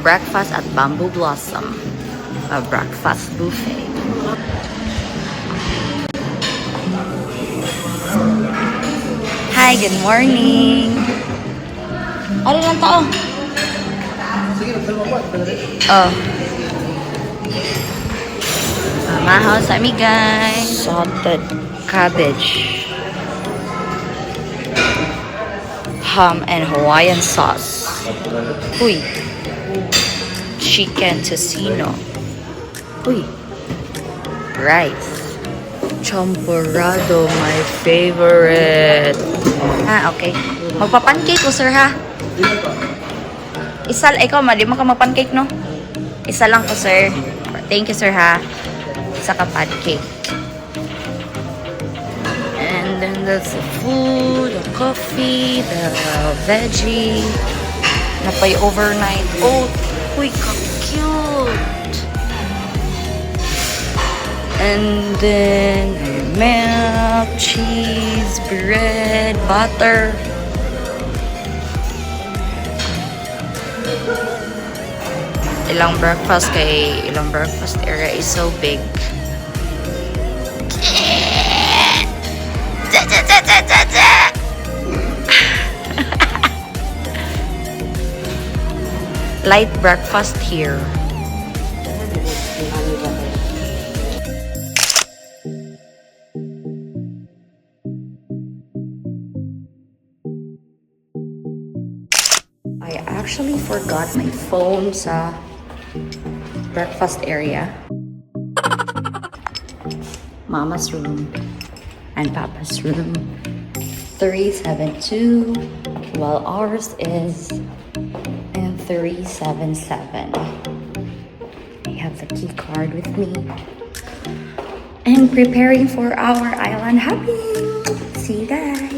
breakfast at Bamboo Blossom, a breakfast buffet. Hi, good morning. Ano lang tao? Oh. Mahaw sa amin, guys. Salted cabbage. Ham and Hawaiian sauce. Uy. Chicken tocino. Uy. Rice. Champorado, my favorite. Okay. Magpa-pancake ko, sir, ha? Isa, ikaw, di mo ka mag-pancake, no? Isa lang ko, sir. Thank you, sir, ha? Isa ka pancake. And then that's the food, the coffee, the veggie. Napay overnight oat. Uy, ka-cute. And then milk, cheese, bread, butter. Ilang breakfast area is so big. Light breakfast here. I actually forgot my phone sa breakfast area. Mama's room and Papa's room. 372, while ours is in 377. I have the key card with me. And preparing for our island hopping. See you guys.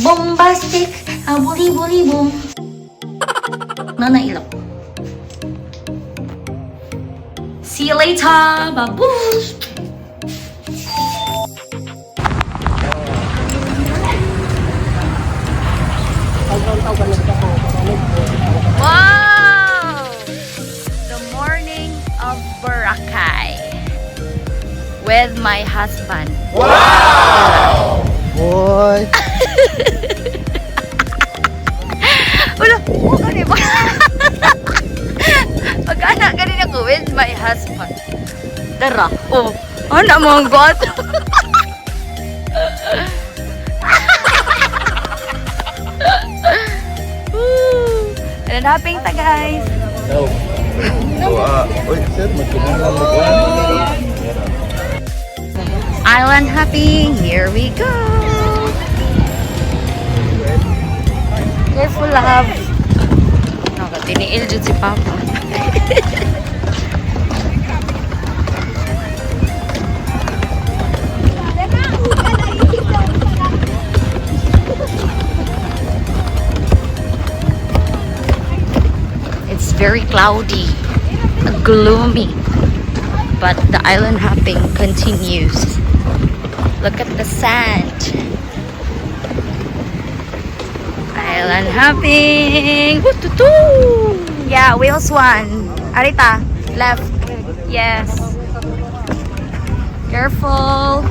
Bombastic! Buli boom! Nanailap. See you later! Babush! Wow! The morning of Boracay with my husband. Wow! Boy! Wala, gani ba? Pag-anak ganin ako with my husband. Dara, ano mong god? And hopping ta, guys. No. Uy, sir, magkinalang mo. Island hopping, here we go. Careful, love. Tiniil dyan si Papa. It's very cloudy, gloomy, but the island hopping continues. Look at the sand. Island hopping. Yeah, wheels one. Arita, left. Yes. Careful.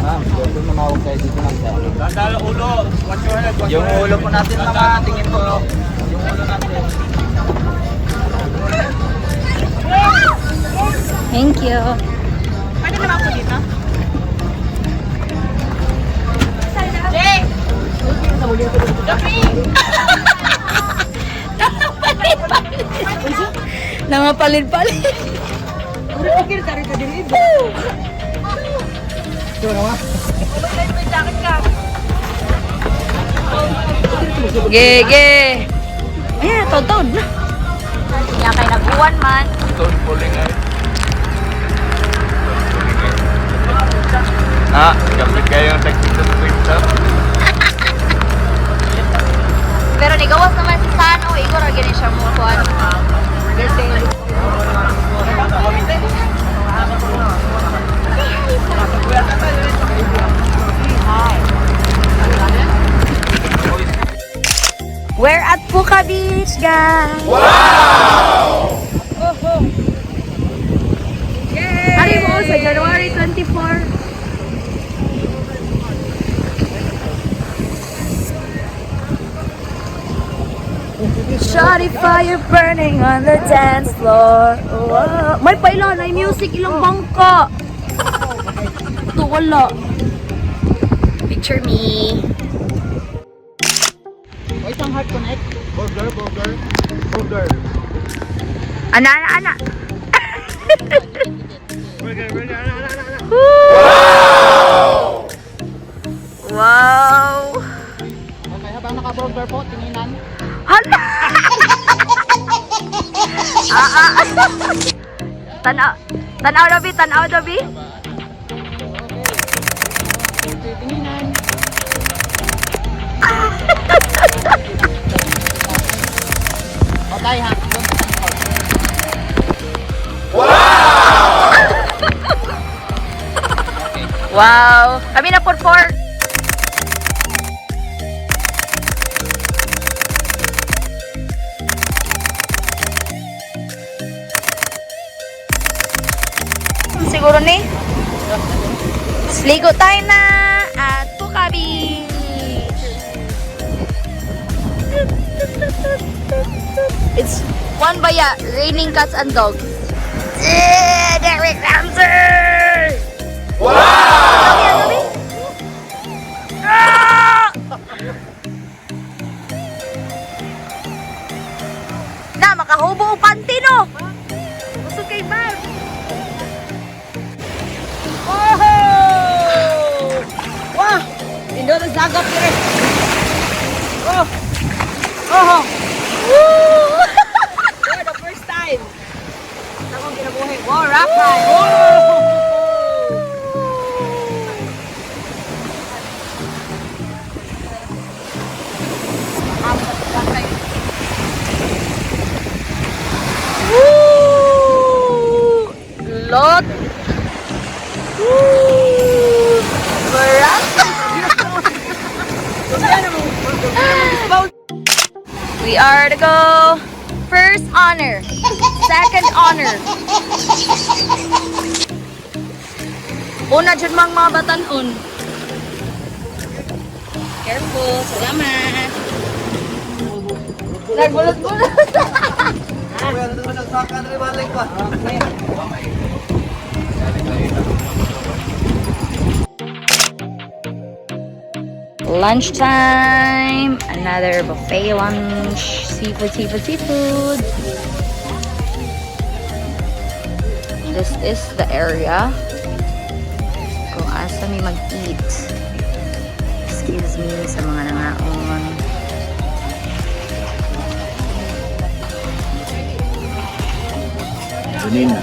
Ma'am, pwede manawag kayo dito ng dami. Dandala ulo. Watch your head. Yung ulo po natin mga tingin po. Yung ulo natin. Thank you. Pwede naman po dito? Jay! Nangapalit-palit. Okay, tayo ka din ito. Ito na ma. May jacket ka. Gege. Ayan, tawad na. Kaya kayo nagbuwan man. Don't pulling ay. Kapit kayo yung tag-dito sa Twitter. Pero nigawas naman si Sano. Igor, gini siya mo kuhan. We're at Puka Beach, guys! Hari mo sa January 24. Shawty fire burning on the dance floor. Wow. May pailan, may music, ilang bangka. Ito, wala. Picture me. O, isang heart connect. Burger. Ana. Wow! Okay, habang naka-burger po, tinginan. Hala! Tanaw dabi. Tinginan. Okay, ha? Wow! Kami na por 4. Siguro ni Ligo tayo na at Puka Beach. It's one baya, raining cats and dogs. Derek Ramsey! Wow! Na, makahubo o panty, no? Gusto kay Bar. Wah! Indo na zagap yun. Oh! For the first time. Sa akong kinabuhi. Wow, rock high. Lot. We are to go first honor, second honor. Una dyan mga batanon. Careful, salamat. Nagbulat-bulat. Lunchtime, another buffet lunch, seafood. This is the area kung asa may mag-eat. Excuse me sa mga nangaon. Ganina.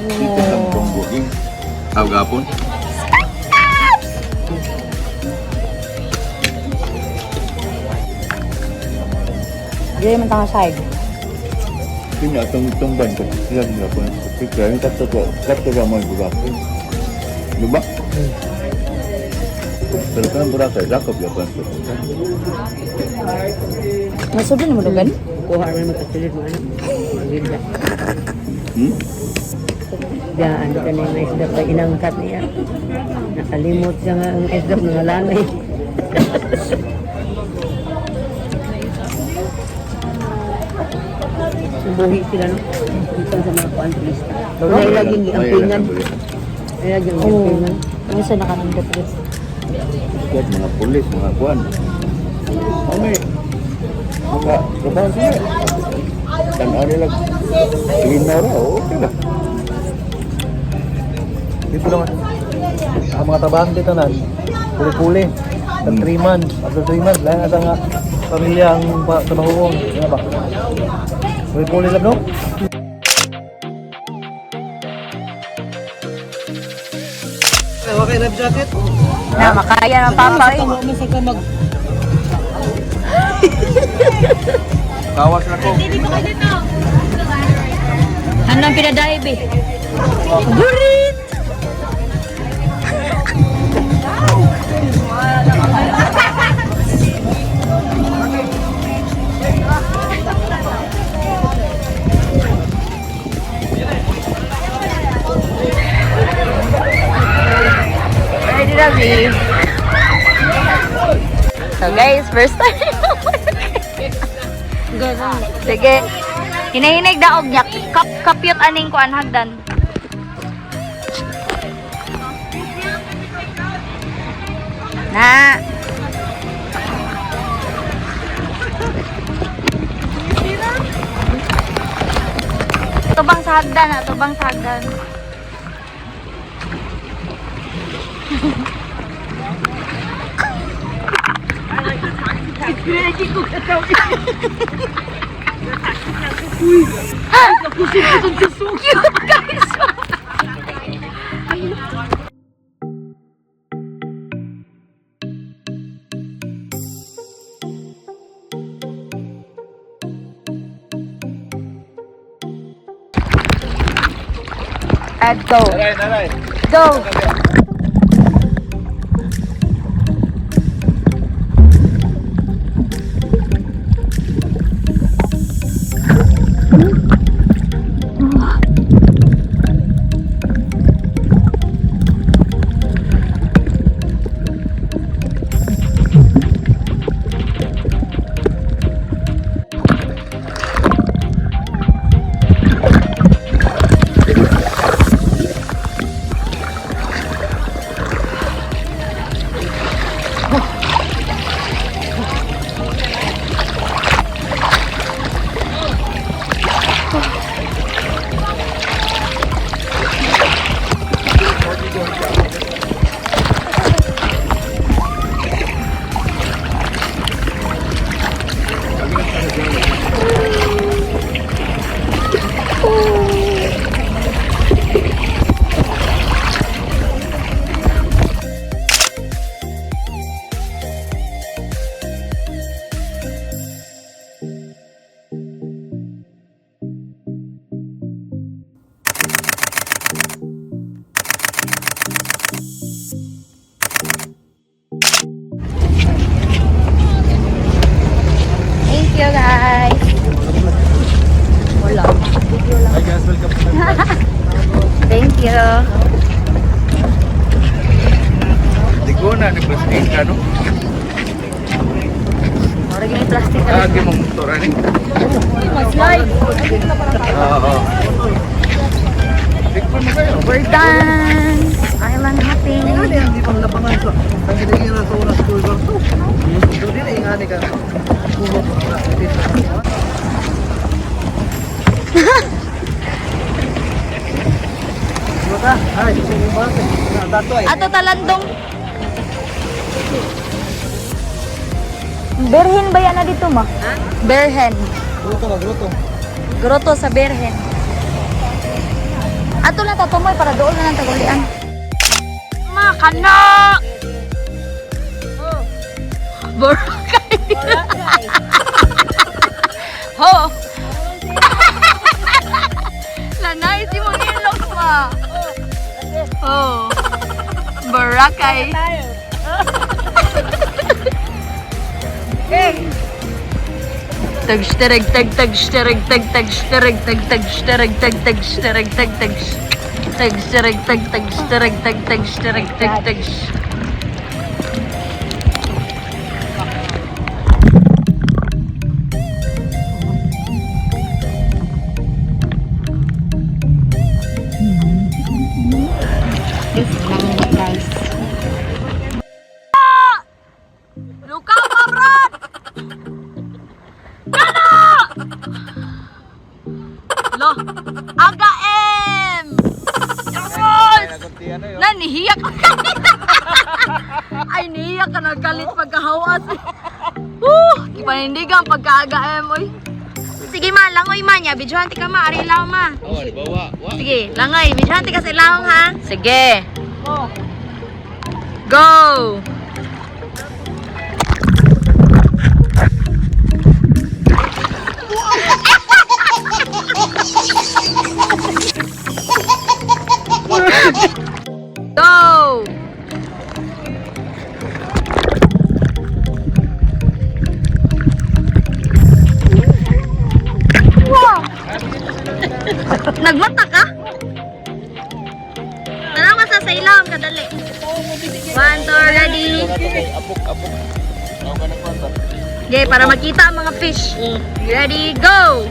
Dito sa Bonggoging. Gapon. Dili man tanga side. Kanya itong ban ko. Ilang gapon. Kaya yung kato ba mo yung gapon. Diba? Pero kan Boracay, dakap gapon. Masud na mo dugan? Kuha rin magkasilit mo ano. Maganda. Daan ka na yung isdap na inangkat niya. Nakalimot siya nga ang isdap ng alanay. Buhi sila no? Isang sa mga kuantrista. May laging ampingan. May laging ampingan. Ano sa nakanindot guys? Ikot mga pulis, mga kuan. May mga trabaho sila. Dan ano lang. Cleaner na, okay lang. Dito naman. Ang mga trabaho dito na, puli-puli. After 3 months. After 3 months, lahat ata nga pamilya ang trabaho ko. Ano ba? Puli-puli lang, no? Okay, life jacket. Na makaya ng papa eh. Minsan ka mag... Kawas na ko. Ano ang pinadaibe? Burit! So guys, first time. Sige. Hinahinig daog niya. Kapyot aning kuan hagdan. Na. Tubang sa hagdan ha, tubang sa hagdan. Cute guys! And go. Naray. Go. Thank you guys. Wala. Hi guys, welcome to my vlog. Thank you. Di ko na, nag-plastic ka, no? Orag yung plastic Ah, di mo motor, ani? Slide. Oo. Tikpan mo kayo. We're done. Island hopping. Hindi pang lapangan sa hindi na sa oras school ba to. So din ay ngani ka. Kumo na dito. Mata, ay, sino ba? Dato ay. Ato talandong. Berhen ba yan na dito ma? Berhen. Gruto ba, gruto. Grotto sa Berhen. Ato na tatumoy para doon na ng tagulian. Makana! Boracay! Ho! Lanay si mong ilok pa! Oh! Boracay! Tag shtereg tag tag shtereg tag tag shtereg tag tag shtereg tag tag shtereg tag tag tag shtereg tag tag shtereg tag tag shtereg tag tag guys. Luka Pabrat! Lo, aga M! Yes! Nanihiyak ka kanina! Ay, nihiyak ka nagalit pagkahawas. Panindigan pagka-aga M, oy. Sige ma, langoy ma niya. Bidyohan ti ka ma, ari ilaw ma. Sige, langoy. Bidyohan ti ka sa ilawang ha. Sige. Go! Go! Wow! Nagmata ka? Tanawa sa ilawang kadali. 1, 2, ready? Apok. Ako ka na Okay, para makita ang mga fish. Ready, go!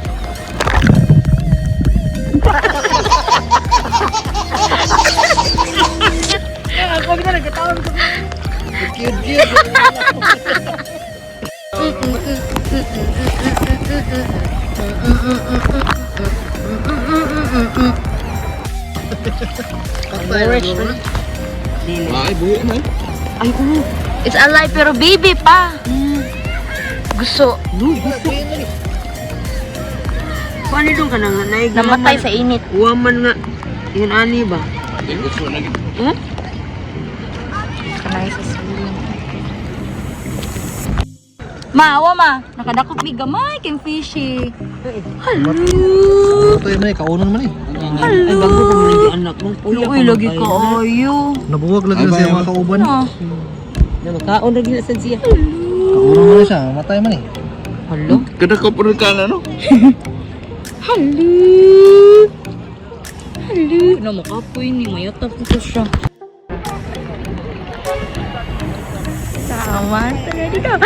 Ay, buhi man. Ay, it's alive pero baby pa. Gusto. Paano doon ka nang Namatay sa init. Uwaman nga. Yun ani ba? Ay, gusto na. Kanay sa swimming. Maawa ma. Nakadakop mi gamay kay fishy. Hello. Ito yun eh, kaunan man eh. Ay, bago ka mo yung anak mo. Uy, lagi ka ayo. Nabuwag lagi na siya mga kauban. Ano? Makaon na gina sa siya. Kaunan man siya, matay man eh. Hello. Kada ka puro ka na, no? Hello. Hello. Na makapoy ni mayatap ko siya. Sama, ready ka.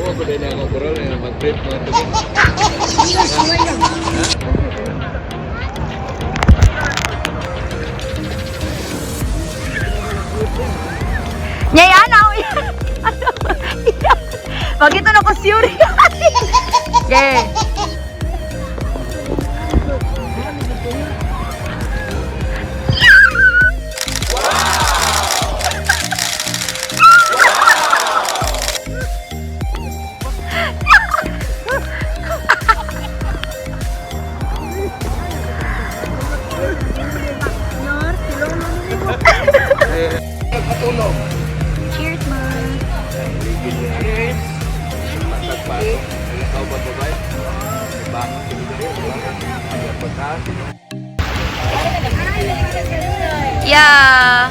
Oo, ko din ako kurol na mag-trip mga tugi. Nyay, ano? Ano? Bakit na ko siyuri? Yeah. Cheers, ma. Ikaw ba ba? Bangon Yeah.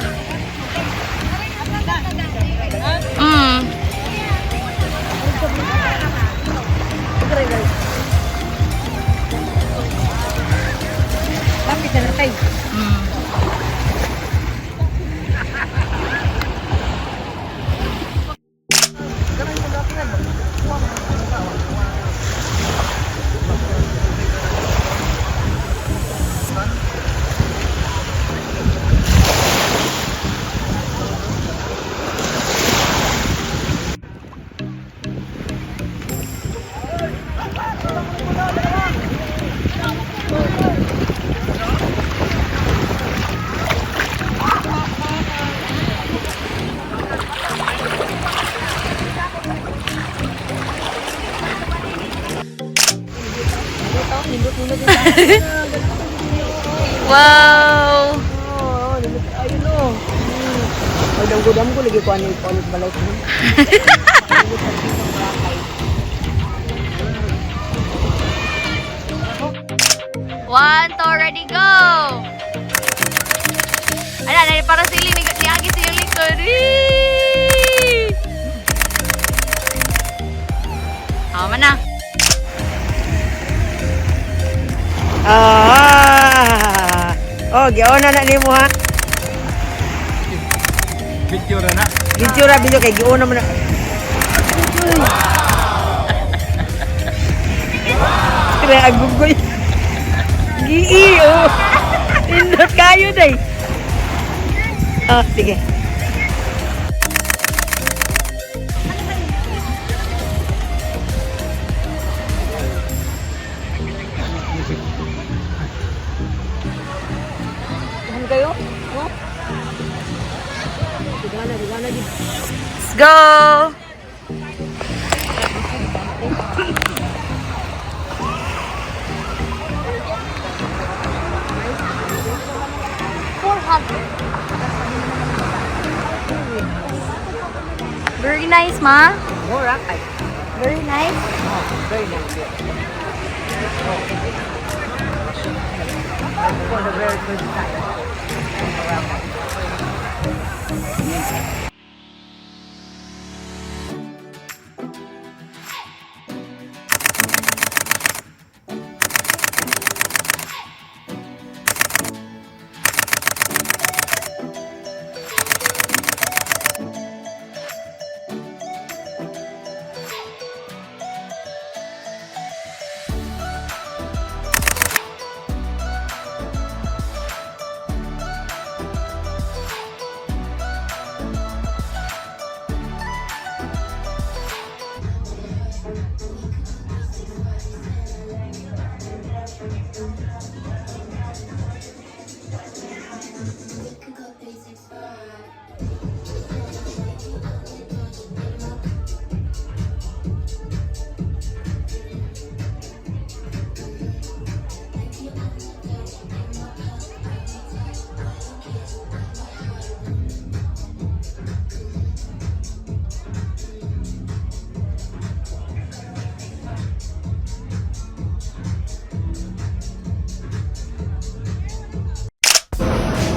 Bakit na natay? Wow. Ayun o. Ay, dam ko lagi ko ano yung balay ko. One, two, ready, go! Ala, para sili ni Agi sa iyong likod. Tama na. Oh, giona na nimo ha. video na. Video kay giona mo na. Kaya agugoy. Giiyo. Indot kayo day. Ah, sige. Tahan kayo? Oh? Digana din. Let's go! Very nice, ma. Mura kay. Very nice. Very nice. For the very good time.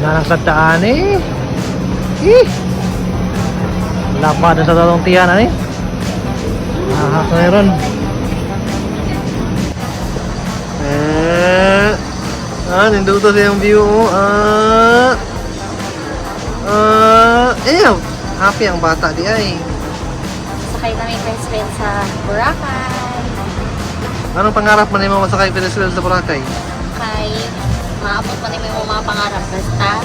Nakakataan eh. Ih. Lapad na sa tatong tiyan ani. Ahas na ron. Ninduto sa yung view mo. Happy ang bata di ay. Sakay kami first wheel sa Boracay. Anong pangarap man mo masakay Ferris wheel sa Boracay? Kay maabot pa namin yung mga pangarap. Basta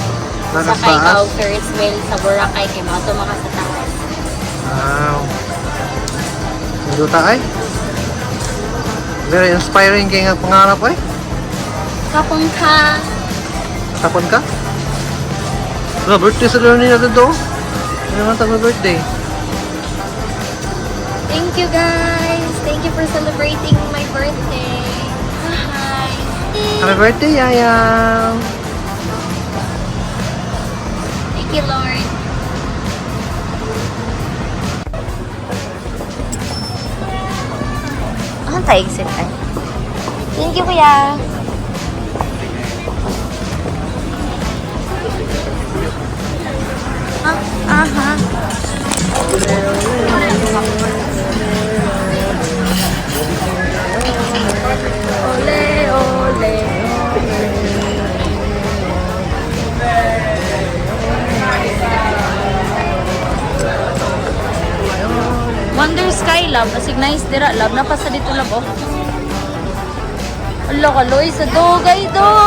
Nasa sakay taas? ka og Ferris wheel sa Boracay kay maato mga sa taas. Wow. Ninduta ay. Very inspiring kay nga pangarap ay. Kapong ka. Tapon ka? Birthday sa Learning natin to. Ano naman tag birthday? Thank you guys. Thank you for celebrating my birthday. Hi. Happy birthday, Yaya! Thank you, Lord. Ang taigsit ay. Thank you, kuya. Aha. Ole, ole. Wonder Sky Love, asig nice dira love na pa sa dito love oh. Ala ka loy sa dogay do.